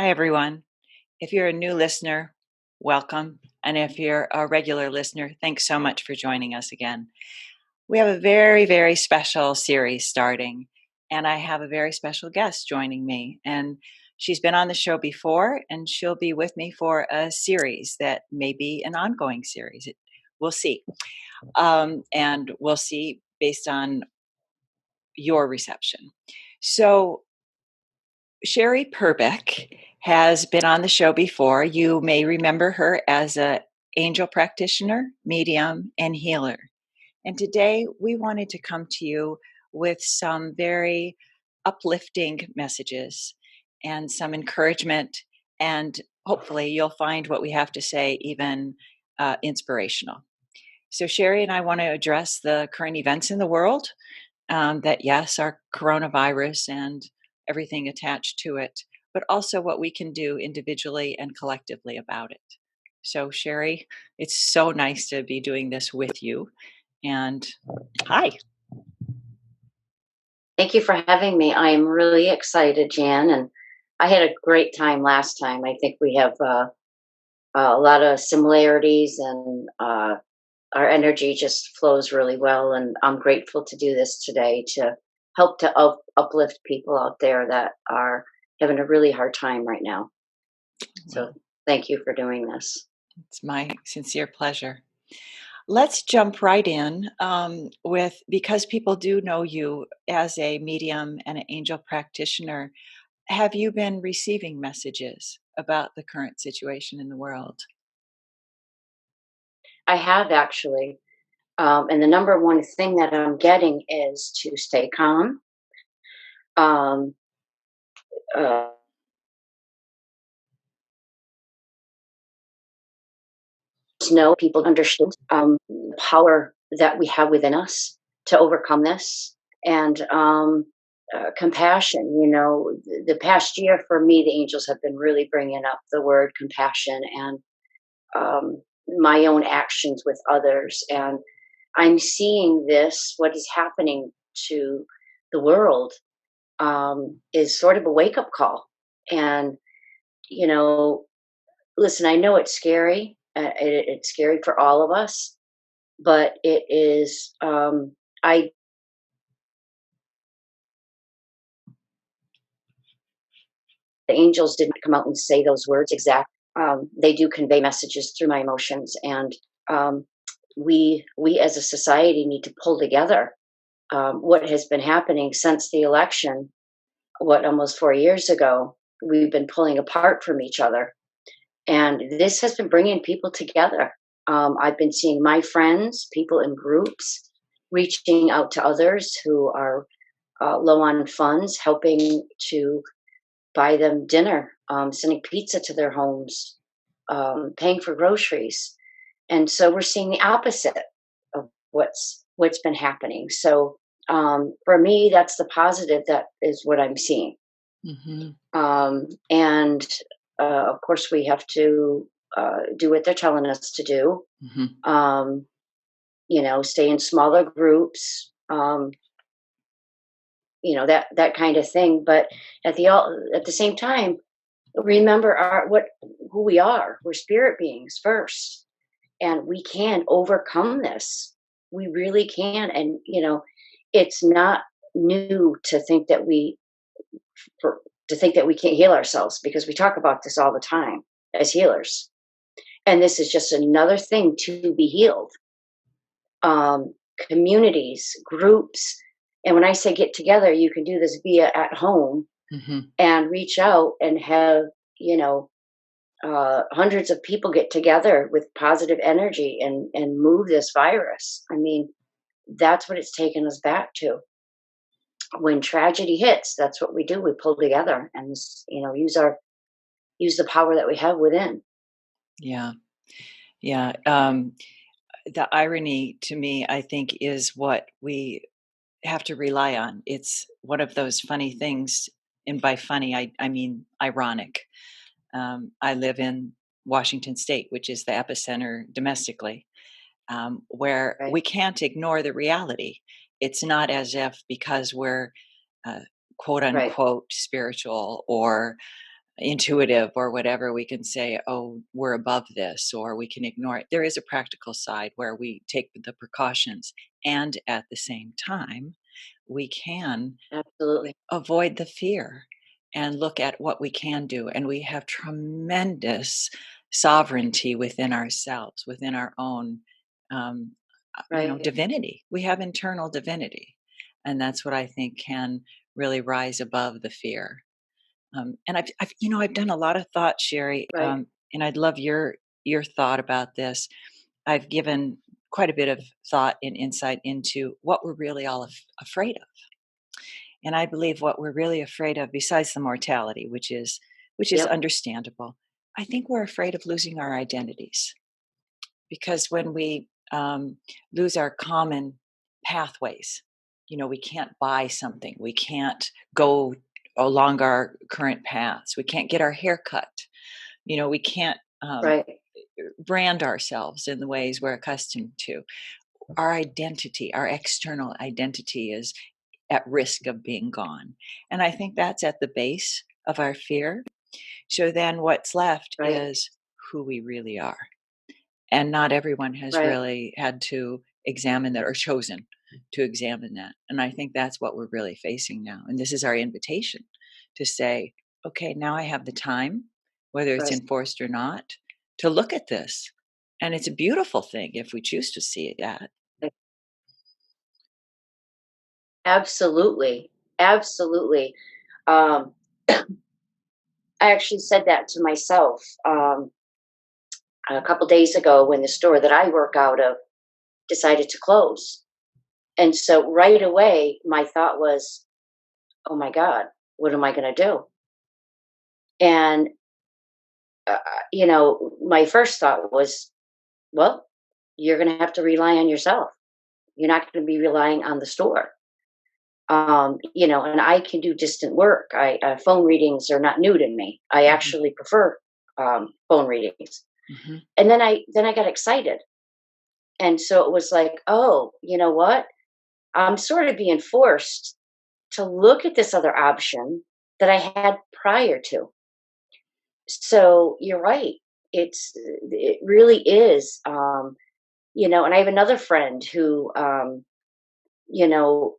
Hi, everyone. If you're a new listener, welcome. And if you're a regular listener, thanks so much for joining us again. We have a very, very special series starting, and I have a very special guest joining me. And she's been on the show before, and she'll be with me for a series that may be an ongoing series. We'll see. And we'll see based on your reception. So, Sheri Perbeck has been on the show before. You may remember her as a angel practitioner, medium, and healer. And today we wanted to come to you with some very uplifting messages and some encouragement, and hopefully you'll find what we have to say even inspirational. So Sheri and I want to address the current events in the world, that yes, our coronavirus and everything attached to it, but also what we can do individually and collectively about it. So, Sheri, it's so nice to be doing this with you. And hi. Thank you for having me. I am really excited, Jan, and I had a great time last time. I think we have a lot of similarities, and our energy just flows really well. And I'm grateful to do this today to help to uplift people out there that are having a really hard time right now. So Well, thank you for doing this. it's my sincere pleasure. Let's jump right in with because people do know you as a medium and an angel practitioner. Have you been receiving messages about the current situation in the world? I have actually, and the number one thing that I'm getting is to stay calm. Um, uh, to know people understood the power that we have within us to overcome this, and compassion. The past year for me, the angels have been really bringing up the word compassion and my own actions with others. And I'm seeing this, what is happening to the world, is sort of a wake up call. And, you know, listen, I know it's scary. It's scary for all of us, but it is. I The angels didn't come out and say those words exact. They do convey messages through my emotions, and um, we as a society need to pull together. What has been happening since the election? What, almost 4 years ago? We've been pulling apart from each other, and this has been bringing people together. I've been seeing my friends, people in groups, reaching out to others who are low on funds, helping to buy them dinner, sending pizza to their homes, paying for groceries. And so we're seeing the opposite of what's been happening. So for me, that's the positive. That is what I'm seeing. Hmm. And of course, we have to do what they're telling us to do. Hmm. Um, stay in smaller groups. That kind of thing. But at the same time, remember who we are. We're spirit beings first, and we can overcome this. We really can. And it's not new to think that we can't heal ourselves, because we talk about this all the time as healers. And this is just another thing to be healed. Communities, groups, and when I say get together, you can do this via at home Hmm. and reach out and have you know hundreds of people get together with positive energy and move this virus. I mean, that's what it's taken us back to. When tragedy hits, that's what we do. We pull together and use the power that we have within. Yeah. Yeah. The irony to me, I think, is what we have to rely on. It's one of those funny things. And by funny, I mean ironic. I live in Washington State, which is the epicenter domestically, where Right. we can't ignore the reality. It's not as if because we're uh, quote Right. unquote spiritual or intuitive or whatever, we can say, oh, we're above this, or we can ignore it. There is a practical side where we take the precautions, and at the same time, we can Absolutely. avoid the fear and look at what we can do. And we have tremendous sovereignty within ourselves, within our own, um, Right. divinity. We have internal divinity. And that's what I think can really rise above the fear. And I've done a lot of thought, Sherry, Right. and I'd love your thought about this. I've given quite a bit of thought and insight into what we're really all afraid of, and I believe what we're really afraid of, besides the mortality, which is Yep. understandable. I think we're afraid of losing our identities because when we lose our common pathways, we can't buy something, we can't go along our current paths, we can't get our hair cut, we can't Right. brand ourselves in the ways we're accustomed to. Our identity, our external identity is at risk of being gone. And I think that's at the base of our fear. So then what's left Right. is who we really are. And not everyone has Right. really had to examine that or chosen to examine that. And I think that's what we're really facing now. And this is our invitation to say, okay, now I have the time, whether it's Right. enforced or not, to look at this. And it's a beautiful thing if we choose to see it that. Absolutely. Absolutely. Um, I actually said that to myself a couple days ago when the store that I work out of decided to close. And so right away, my thought was, oh my God, what am I going to do? And, my first thought was, well, you're going to have to rely on yourself. You're not going to be relying on the store. And I can do distant work. Phone readings are not new to me. I Mhm, actually prefer phone readings. mhm, And then I got excited, and so it was like, oh, you know what? I'm sort of being forced to look at this other option that I had prior to. So you're right. It really is. And I have another friend who you know,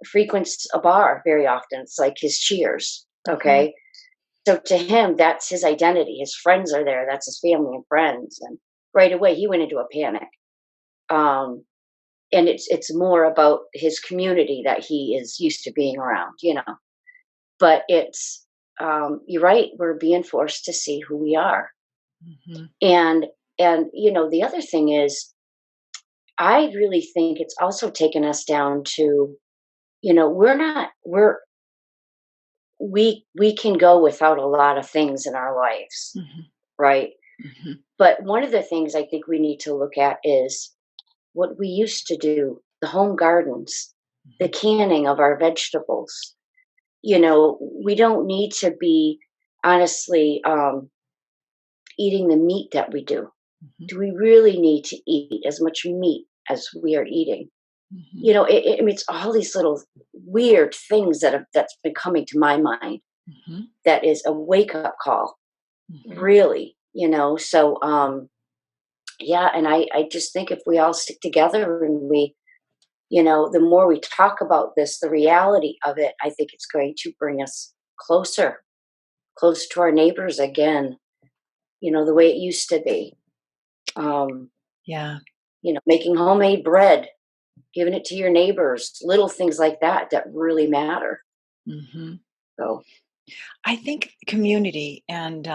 frequents a bar very often. It's like his cheers. mhm. Okay. So to him, that's his identity. His friends are there. That's his family and friends. And right away, he went into a panic. Um, and it's more about his community that he is used to being around. But you're right. We're being forced to see who we are. Mhm, And the other thing is, I really think it's also taken us down to, we're not we're we can go without a lot of things in our lives, mhm, right? mhm, But one of the things I think we need to look at is what we used to do, the home gardens, the mhm, canning of our vegetables. We don't need to be honestly eating the meat that we do. mhm, Do we really need to eat as much meat as we are eating? mhm, I mean, it's all these little weird things that's been coming to my mind. mhm, That is a wake up call, mhm. really. So yeah, and I just think if we all stick together and the more we talk about this, the reality of it, I think it's going to bring us closer to our neighbors again, the way it used to be. um Yeah. Making homemade bread, giving it to your neighbors, little things like that really matter. Mhm. So I think community and,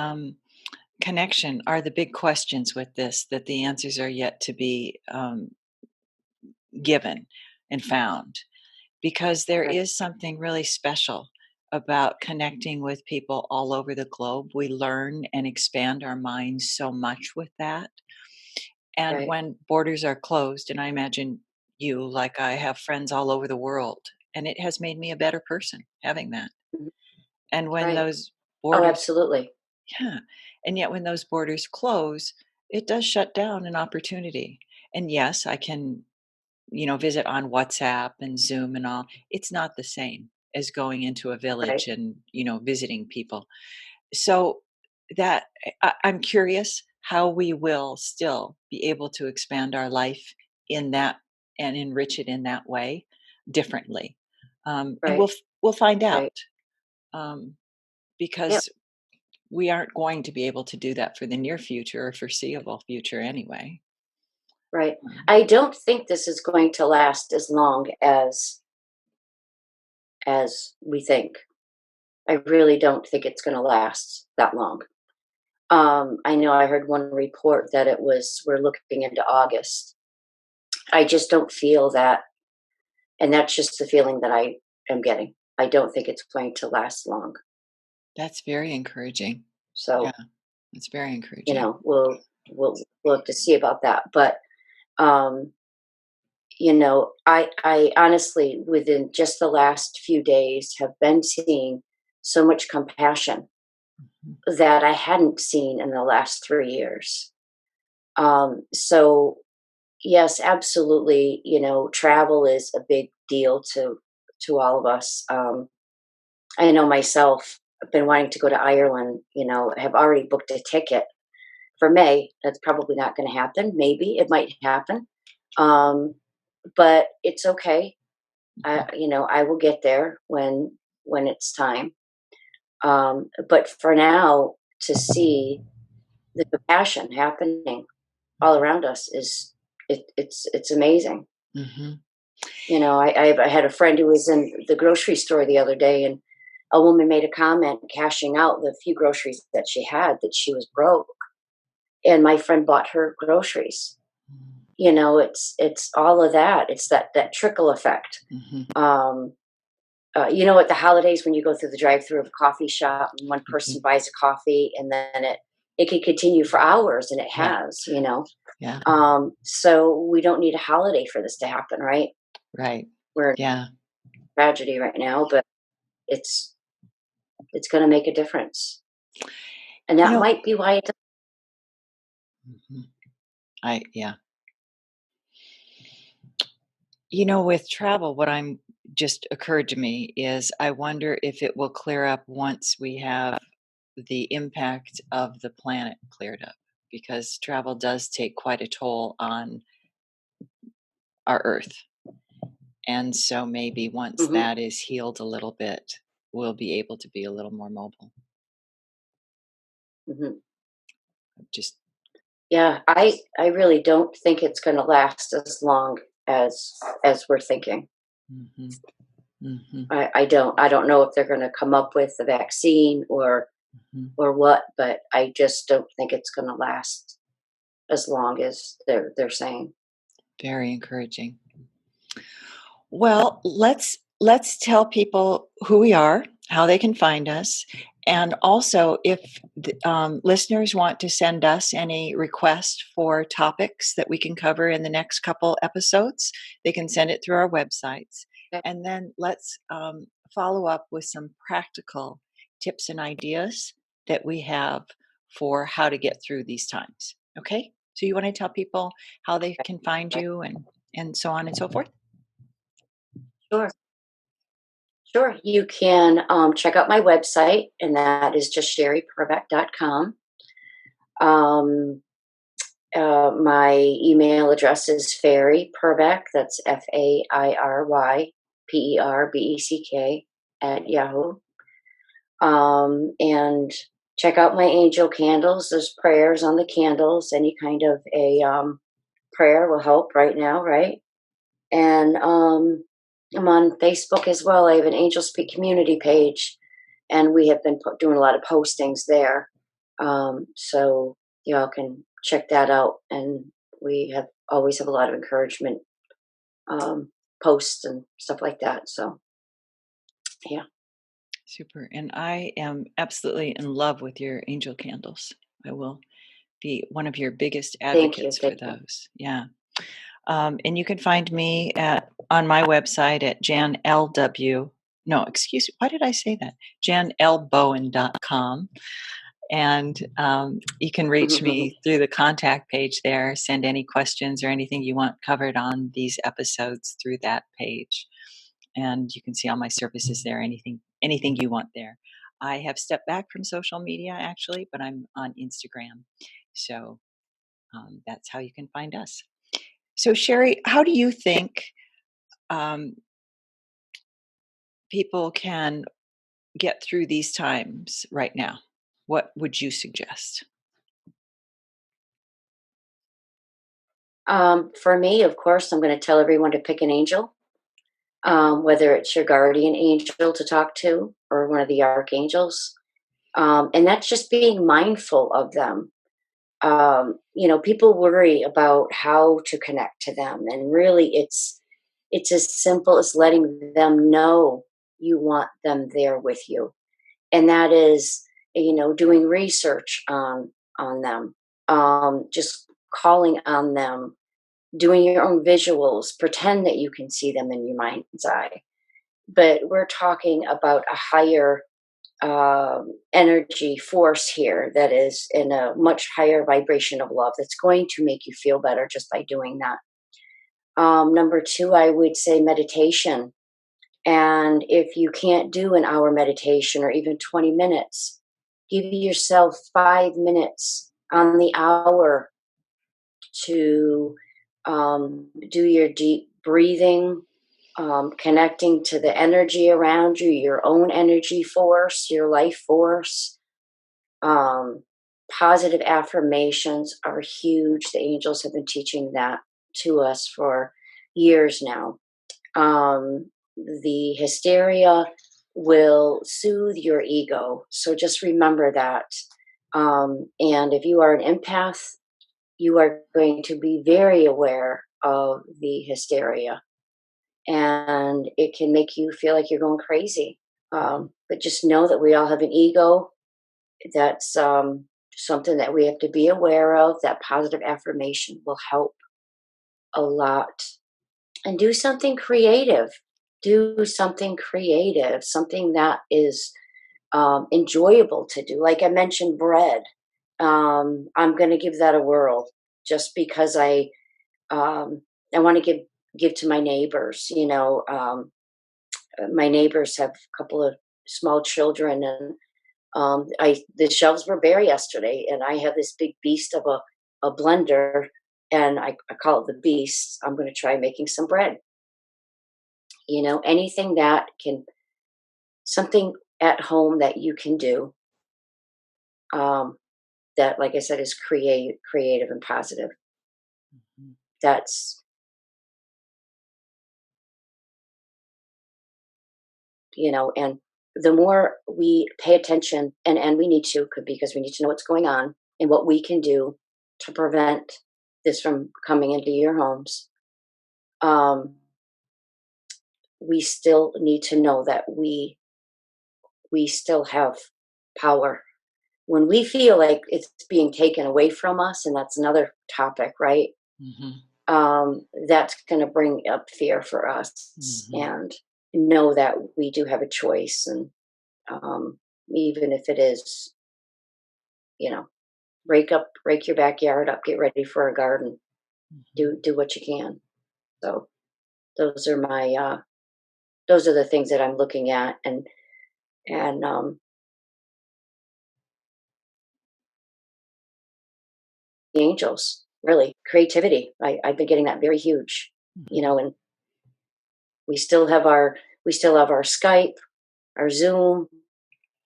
connection are the big questions with this, that the answers are yet to be, given and found, because there right. is something really special about connecting with people all over the globe. We learn and expand our minds so much with that. And Right. when borders are closed, and I imagine you, like I, have friends all over the world, and it has made me a better person having that. Mhm. And when Right. those Oh, borders, absolutely. yeah, and yet when those borders close, it does shut down an opportunity. And yes, I can, visit on WhatsApp and Zoom and all. It's not the same as going into a Right. village and, visiting people. So that I'm curious how we will still be able to expand our life in that and enrich it in that way differently. And Right. we'll find out, Right. um, Yep. because we aren't going to be able to do that for the near future or foreseeable future anyway. Right. Um, I don't think this is going to last as long as we think. I really don't think it's going to last that long. I know I heard one report that we're looking into August. I just don't feel that, and that's just the feeling that I am getting. I don't think it's going to last long. that's very encouraging. So, Yeah, that's very encouraging. we'll have to see about that. But um, I honestly, within just the last few days, have been seeing so much compassion Mhm. that I hadn't seen in the last 3 years. So yes, absolutely. Travel is a big deal to all of us. I know myself. I've been wanting to go to Ireland. Have already booked a ticket for May. That's probably not going to happen. Maybe it might happen, um, but it's okay. Mhm. I will get there when it's time. But for now, to see the compassion happening all Mhm. around us it's amazing. Mhm. I had a friend who was in the grocery store the other day, and a woman made a comment cashing out the few groceries that she had, that she was broke, and my friend bought her groceries. Mhm. It's all of that. It's that trickle effect. Mhm. Um, at the holidays when you go through the drive-through of a coffee shop and one person Mhm. buys a coffee, and then it can continue for hours, and it Yeah, has. yeah, So we don't need a holiday for this to happen, right? right. We're in Yeah. tragedy right now, but it's it's going to make a difference, and You that know, might be why it. mhm. Yeah. With travel, what I'm just occurred to me is I wonder if it will clear up once we have the impact of the planet cleared up, because travel does take quite a toll on our Earth. And so maybe once Mhm, that is healed a little bit, we'll be able to be a little more mobile. mhm. Just, Yeah, I really don't think it's going to last as long as we're thinking. mhm, mhm, I don't know if they're going to come up with a vaccine mhm. or what, but I just don't think it's going to last as long as they're saying. Very encouraging. Well, let's tell people who we are, how they can find us, and also if listeners want to send us any requests for topics that we can cover in the next couple episodes, they can send it through our websites, Okay. and then let's follow up with some practical tips and ideas that we have for how to get through these times. Okay, so you want to tell people how they can find you and so on and so forth. Sure. Sure. You can check out my website, and that is just sheriperbeck.com. Um, my email address is Fairy Perbeck. That's FAIRYPERBECK at Yahoo. And check out my angel candles. There's prayers on the candles. Any kind of a prayer will help right now, right? And I'm on Facebook as well. I have an Angel Speak community page, and we have been doing a lot of postings there. So y'all can check that out. And we have always have a lot of encouragement um, posts and stuff like that. So yeah, Super. And I am absolutely in love with your angel candles. I will be one of your biggest thank you, advocates thank for you. those. Yeah. And you can find me on my website at Jan L W. No, excuse me. Why did I say that? JanLBowen.com. And you can reach me through the contact page there. Send any questions or anything you want covered on these episodes through that page. And you can see all my services there, anything you want there. I have stepped back from social media actually, but I'm on Instagram. So that's how you can find us. So, Sheri, how do you think um, people can get through these times right now? What would you suggest? For me, of course, I'm going to tell everyone to pick an angel, whether it's your guardian angel to talk to or one of the archangels. And that's just being mindful of them. People worry about how to connect to them, and really, it's as simple as letting them know you want them there with you, and that is, doing research on them, just calling on them, doing your own visuals, pretend that you can see them in your mind's eye. But we're talking about a higher energy force here that is in a much higher vibration of love that's going to make you feel better just by doing that. Number two, I would say meditation. And if you can't do an hour meditation or even 20 minutes, give yourself 5 minutes on the hour to do your deep breathing, connecting to the energy around you, your own energy force, your life force. Um, Positive affirmations are huge. The angels have been teaching that to us for years now. The hysteria will soothe your ego. So just remember that. And if you are an empath, you are going to be very aware of the hysteria, and it can make you feel like you're going crazy. But just know that we all have an ego. That's something that we have to be aware of. That positive affirmation will help a lot. And do something creative. Do something creative, something that is enjoyable to do. Like I mentioned, bread. I'm going to give that a whirl just because I want to give to my neighbors. My neighbors have a couple of small children, and I the shelves were bare yesterday, and I have this big beast of a blender, and I call it the beast. I'm going to try making some bread. Anything that can something at home that you can do, um, that, like I said, is creative and positive. Mhm. That's and the more we pay attention, and we need to, because we need to know what's going on and what we can do to prevent this from coming into your homes. Um, we still need to know that we still have power when we feel like it's being taken away from us, and that's another topic, right? Mhm. That's going to bring up fear for us, Mhm. and know that we do have a choice, and um, even if it is, you know, break your backyard up, get ready for a garden, Mhm. do what you can. So those are my those are the things that I'm looking at, and the angels, really creativity. I've been getting that very huge, Mhm. and we still have our Skype, our Zoom,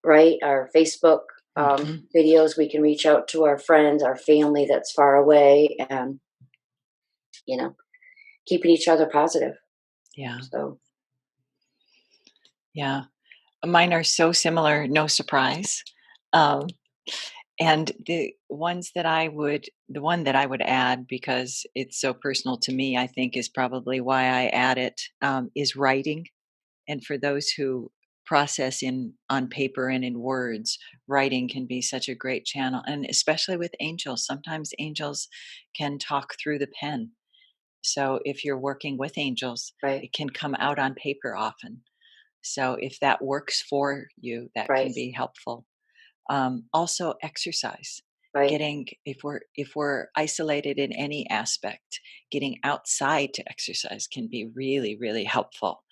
right? Our Facebook Mhm. videos. We can reach out to our friends, our family that's far away, and you know, keeping each other positive. Yeah. So Yeah. Mine are so similar, no surprise. Um, and the one that I would add, because it's so personal to me, I think is probably why I add it, is writing. And for those who process in on paper and in words, writing can be such a great channel. And especially with angels, sometimes angels can talk through the pen. So if you're working with angels, right, it can come out on paper often. So if that works for you, that right, can be helpful. Also, exercise. right, Getting if we're isolated in any aspect, getting outside to exercise can be really really helpful.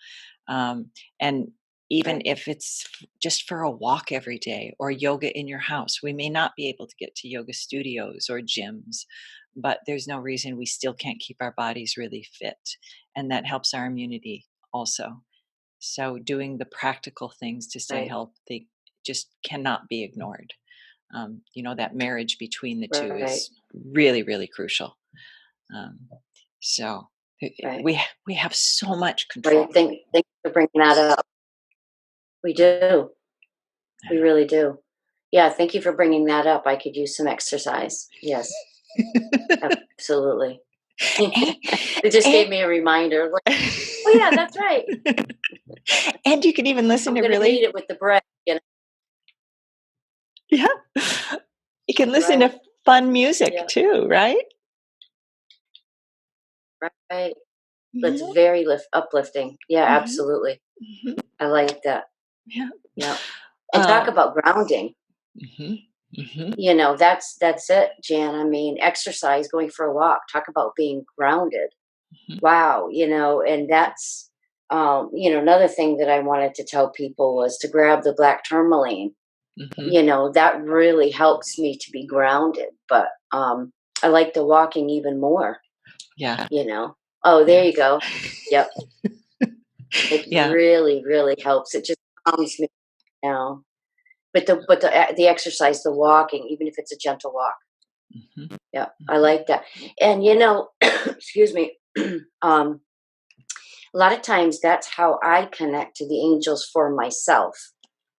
And even Right. if it's just for a walk every day or yoga in your house. We may not be able to get to yoga studios or gyms, but there's no reason we still can't keep our bodies really fit. And that helps our immunity also. So, doing the practical things to stay Right. healthy just cannot be ignored. That marriage between the two Right. is really, really crucial. Um, so, Right. we have so much Right. control. Thank you for bringing that up. We do. We really do. Yeah. Thank you for bringing that up. I could use some exercise. Yes. Absolutely. and, It just and gave me a reminder. Like, oh yeah, that's right. and you can even listen I'm to going to need really, it with the breath. yeah, you can listen Right. to fun music Yeah. too, right? Right. That's Yeah. very uplifting. Yeah, Mhm, absolutely. mhm, I like that. yeah. Yeah. And talk Uh, about grounding. mhm, mhm, That's it, Jan. I mean, exercise, going for a walk, talk about being grounded. mhm, Wow, and that's another thing that I wanted to tell people was to grab the black tourmaline. mhm. That really helps me to be grounded. But I like the walking even more, Yeah, you know. Oh, there yeah, you go. Yep. It yeah. really, really helps. It just calms me down. But the exercise, the walking, even if it's a gentle walk. Mhm, Yeah, I mhm. like that. And excuse me. um, a lot of times that's how I connect to the angels for myself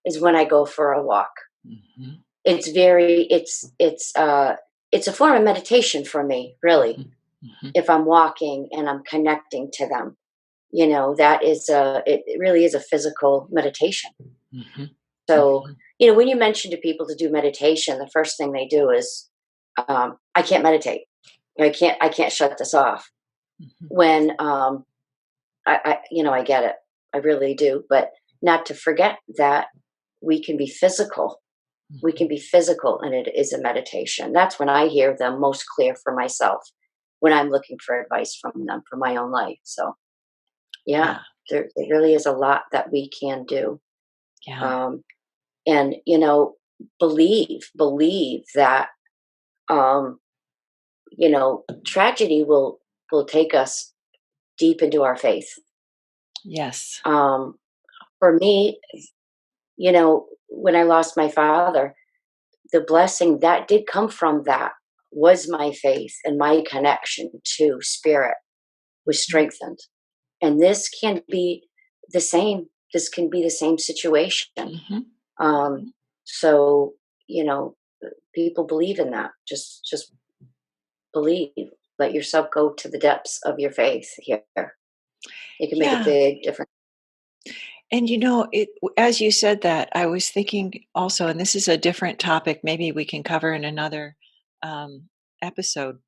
is when I go for a walk. Mhm, It's very it's a form of meditation for me, really. mhm, mhm. If I'm walking and I'm connecting to them, that is it really is a physical meditation. Mhm, So, mhm, when you mention to people to do meditation, the first thing they do is, I can't meditate. I can't shut this off. mhm. When I get it. I really do. But not to forget that we can be physical. We can Mhm. be physical, and it is a meditation. That's when I hear them most clear for myself when I'm looking for advice from them for my own life. So, yeah, Yeah, there really is a lot that we can do. yeah, Um, and, believe that, um, tragedy will take us deep into our faith. yes. Um, for me, when I lost my father, the blessing that did come from that was my faith, and my connection to spirit was Mhm, strengthened. And this can be the same. This can be the same situation. mhm, Um, mhm. so, you know, people believe in that. Just believe. Let yourself go to the depths of your faith here. It can make a Yeah, big difference. and as you said that, I was thinking also, and this is a different topic, maybe we can cover in another, episode,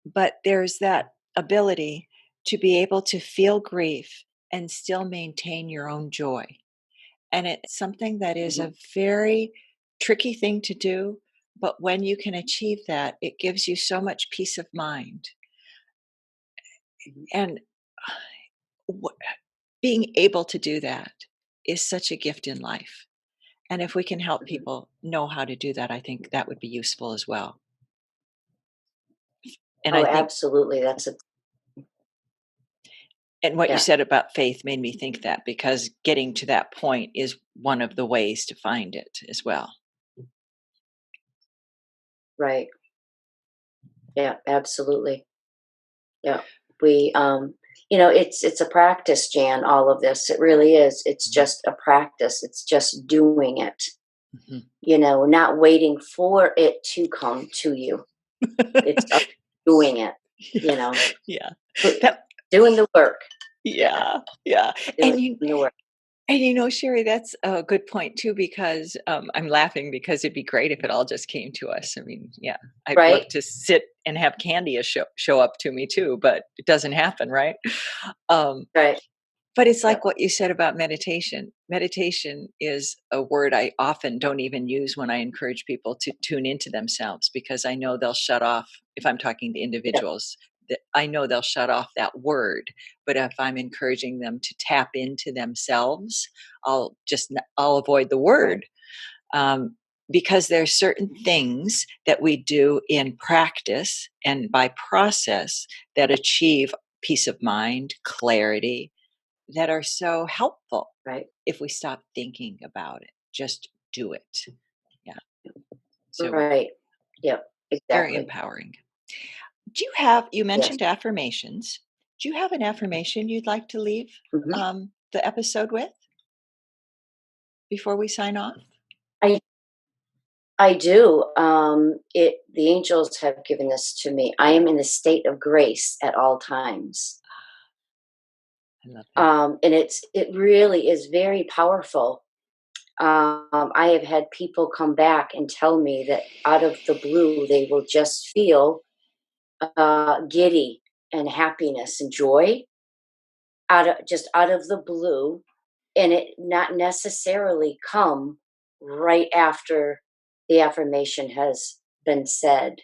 but there's that ability to be able to feel grief and still maintain your own joy. And it's something that is Mhm, a very tricky thing to do, but when you can achieve that, it gives you so much peace of mind. mhm, And wh- being able to do that is such a gift in life. And if we can help mhm. people know how to do that, I think that would be useful as well. And I Oh, think, absolutely. That's a and what you yeah, said about faith made me think that because getting to that point is one of the ways to find it as well. right. Yeah, absolutely. Yeah. We it's a practice, Jan, all of this. It really is. It's Mhm, just a practice. It's just doing it. mhm. Not waiting for it to come to you. It's doing it, you Yeah, know. yeah. Put, That doing the work. Yeah, yeah, yeah. doing And you the work. Sherry, that's a good point too, because I'm laughing because it'd be great if it all just came to us. I mean, yeah, I'd love Right? to sit and have candy show up to me too, but it doesn't happen, right? Um, Right. but it's Yeah. like what you said about meditation. Meditation is a word I often don't even use when I encourage people to tune into themselves because I know they'll shut off if I'm talking to Yeah. individuals. I know they'll shut off that word, but if I'm encouraging them to tap into themselves, I'll avoid the word, um, because there's certain things that we do in practice and by process that achieve peace of mind, clarity, that are so helpful Right. if we stop thinking about it. Just do it. Yeah. So Right. Yep. very Exactly. empowering. You Yes. mentioned affirmations. Do you have an affirmation you'd like to leave Hmm. the episode with before we sign off? I I do. The angels have given this to me. I am in a state of grace at all times. I love that. And it really is very powerful. I have had people come back and tell me that out of the blue, they will just feel giddy and happiness and joy out of the blue, and it not necessarily come right after the affirmation has been said,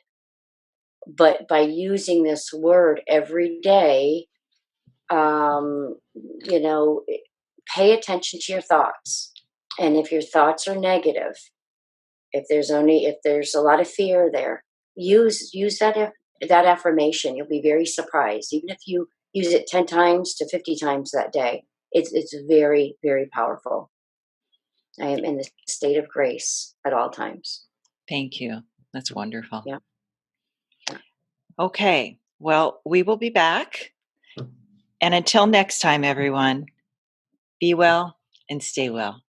but by using this word every day, um, you know, pay attention to your thoughts. And if your thoughts are negative, if there's a lot of fear there, use that affirmation. You'll be very surprised. Even if you use it 10 times to 50 times that day, it's very, very powerful. I am in the state of grace at all times. Thank you. That's wonderful. Yeah. Yeah. Okay. Well, we will be back. And until next time, everyone, be well and stay well.